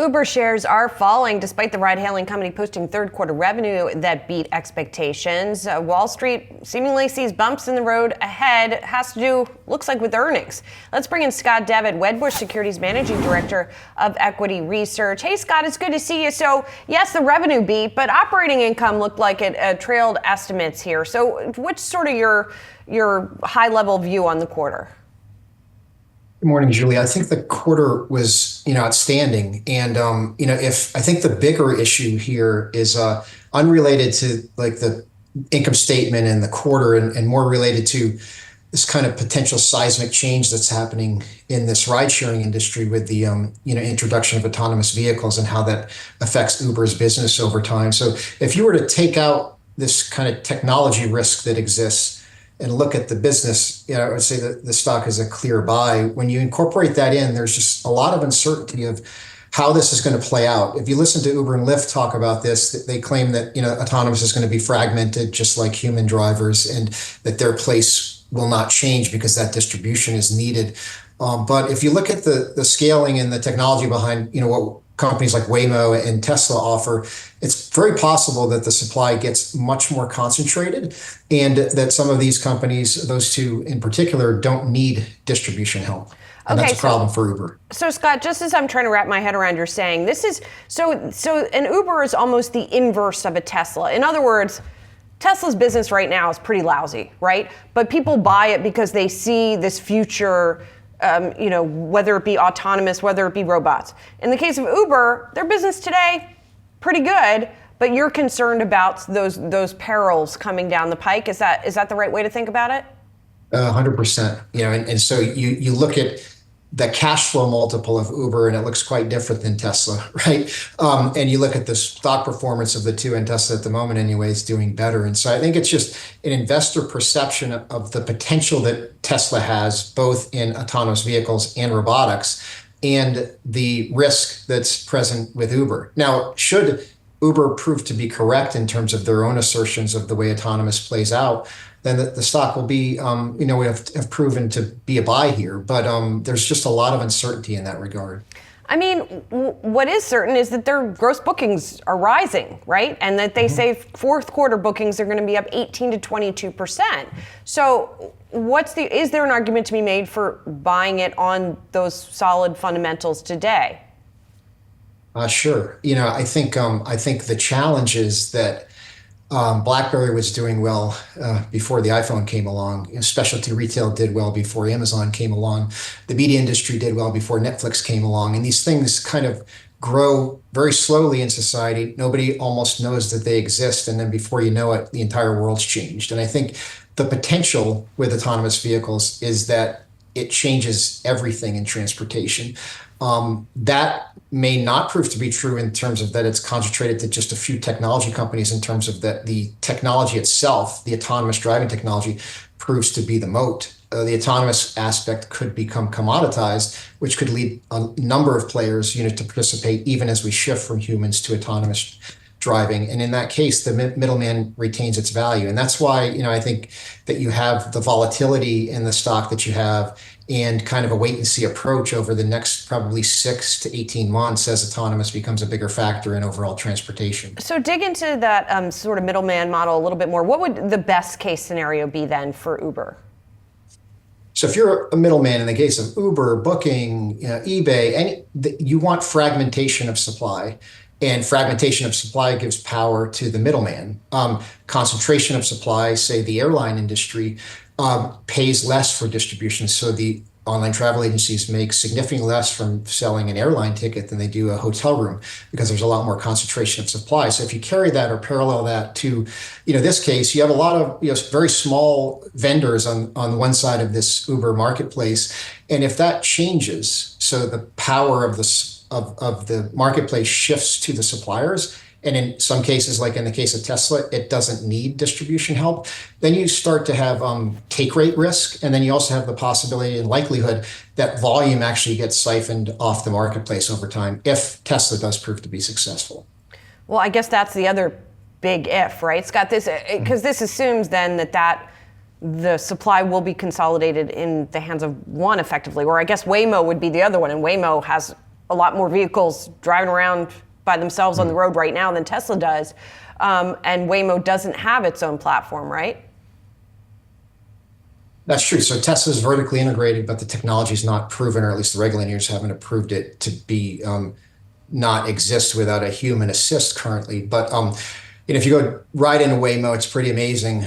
Uber shares are falling despite the ride-hailing company posting third quarter revenue that beat expectations. Wall Street seemingly sees bumps in the road ahead. It has to do, looks like, with earnings. Let's bring in Scott Devitt, Wedbush Securities Managing Director of Equity Research. Hey, Scott, it's good to see you. So, yes, the revenue beat, but operating income looked like it trailed estimates here. So, what's sort of your high-level view on the quarter? Good morning, Julie. I think the quarter was, outstanding. And, if I think the bigger issue here is unrelated to like the income statement and the quarter and more related to this kind of potential seismic change that's happening in this ride sharing industry with the, introduction of autonomous vehicles and how that affects Uber's business over time. So if you were to take out this kind of technology risk that exists and look at the business, I would say that the stock is a clear buy. When you incorporate that in, there's just a lot of uncertainty of how this is going to play out. If you listen to Uber and Lyft talk about this, they claim that autonomous is going to be fragmented just like human drivers, and that their place will not change because that distribution is needed. But if you look at the scaling and the technology behind what companies like Waymo and Tesla offer, it's very possible that the supply gets much more concentrated, and that some of these companies, those two in particular, don't need distribution help. And that's a problem for Uber. So Scott, just as I'm trying to wrap my head around you're saying, this is so an Uber is almost the inverse of a Tesla. In other words, Tesla's business right now is pretty lousy, right? But people buy it because they see this future, whether it be autonomous, whether it be robots. In the case of Uber, their business today, pretty good, but you're concerned about those perils coming down the pike. Is that the right way to think about it? 100%. And so you look at the cash flow multiple of Uber, and it looks quite different than Tesla, right? And you look at the stock performance of the two, and Tesla at the moment anyway is doing better. And so I think it's just an investor perception of the potential that Tesla has, both in autonomous vehicles and robotics, and the risk that's present with Uber. Now, should Uber prove to be correct in terms of their own assertions of the way autonomous plays out, then the stock will be, we have proven to be a buy here. But there's just a lot of uncertainty in that regard. I mean, what is certain is that their gross bookings are rising, right? And that they say fourth quarter bookings are going to be up 18 to 22%. So is there an argument to be made for buying it on those solid fundamentals today? Sure. I think the challenge is that BlackBerry was doing well before the iPhone came along. Specialty retail did well before Amazon came along. The media industry did well before Netflix came along. And these things kind of grow very slowly in society. Nobody almost knows that they exist. And then before you know it, the entire world's changed. And I think the potential with autonomous vehicles is that it changes everything in transportation. That may not prove to be true in terms of that it's concentrated to just a few technology companies, in terms of that the technology itself, the autonomous driving technology, proves to be the moat. The autonomous aspect could become commoditized, which could lead a number of players to participate even as we shift from humans to autonomous driving. And in that case, the middleman retains its value. And that's why, I think that you have the volatility in the stock that you have, and kind of a wait and see approach over the next probably 6 to 18 months as autonomous becomes a bigger factor in overall transportation. So dig into that sort of middleman model a little bit more. What would the best case scenario be then for Uber? So if you're a middleman in the case of Uber, Booking, eBay, you want fragmentation of supply. And fragmentation of supply gives power to the middleman. Concentration of supply, say the airline industry, pays less for distribution. So the online travel agencies make significantly less from selling an airline ticket than they do a hotel room, because there's a lot more concentration of supply. So if you carry that or parallel that to, this case, you have a lot of very small vendors on one side of this Uber marketplace. And if that changes, so the power of the marketplace shifts to the suppliers, and in some cases, like in the case of Tesla, it doesn't need distribution help, then you start to have take rate risk. And then you also have the possibility and likelihood that volume actually gets siphoned off the marketplace over time if Tesla does prove to be successful. Well, I guess that's the other big if, right, Scott? Because this assumes then that the supply will be consolidated in the hands of one effectively, or I guess Waymo would be the other one, and Waymo has a lot more vehicles driving around by themselves on the road right now than Tesla does. And Waymo doesn't have its own platform, right? That's true. So Tesla's vertically integrated, but the technology is not proven, or at least the regulators haven't approved it to be not exist without a human assist currently. But if you go ride into Waymo, it's pretty amazing.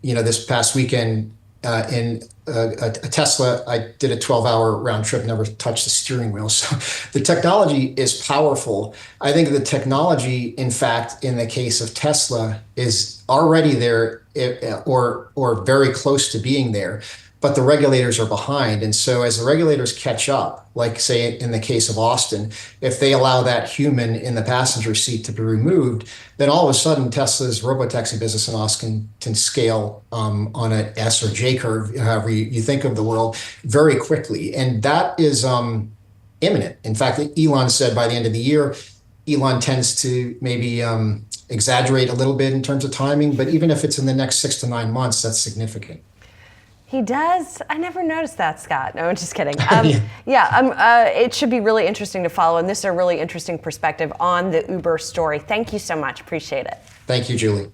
This past weekend in a Tesla, I did a 12-hour round trip, never touched the steering wheel. So the technology is powerful. I think the technology, in fact, in the case of Tesla, is already there or very close to being there, but the regulators are behind. And so as the regulators catch up, like say in the case of Austin, if they allow that human in the passenger seat to be removed, then all of a sudden Tesla's robotaxi business in Austin can scale on an S or J curve, however you think of the world, very quickly. And that is imminent. In fact, Elon said by the end of the year, Elon tends to maybe exaggerate a little bit in terms of timing, but even if it's in the next 6 to 9 months, that's significant. He does? I never noticed that, Scott. No, I'm just kidding. Yeah. It should be really interesting to follow, and this is a really interesting perspective on the Uber story. Thank you so much. Appreciate it. Thank you, Julie.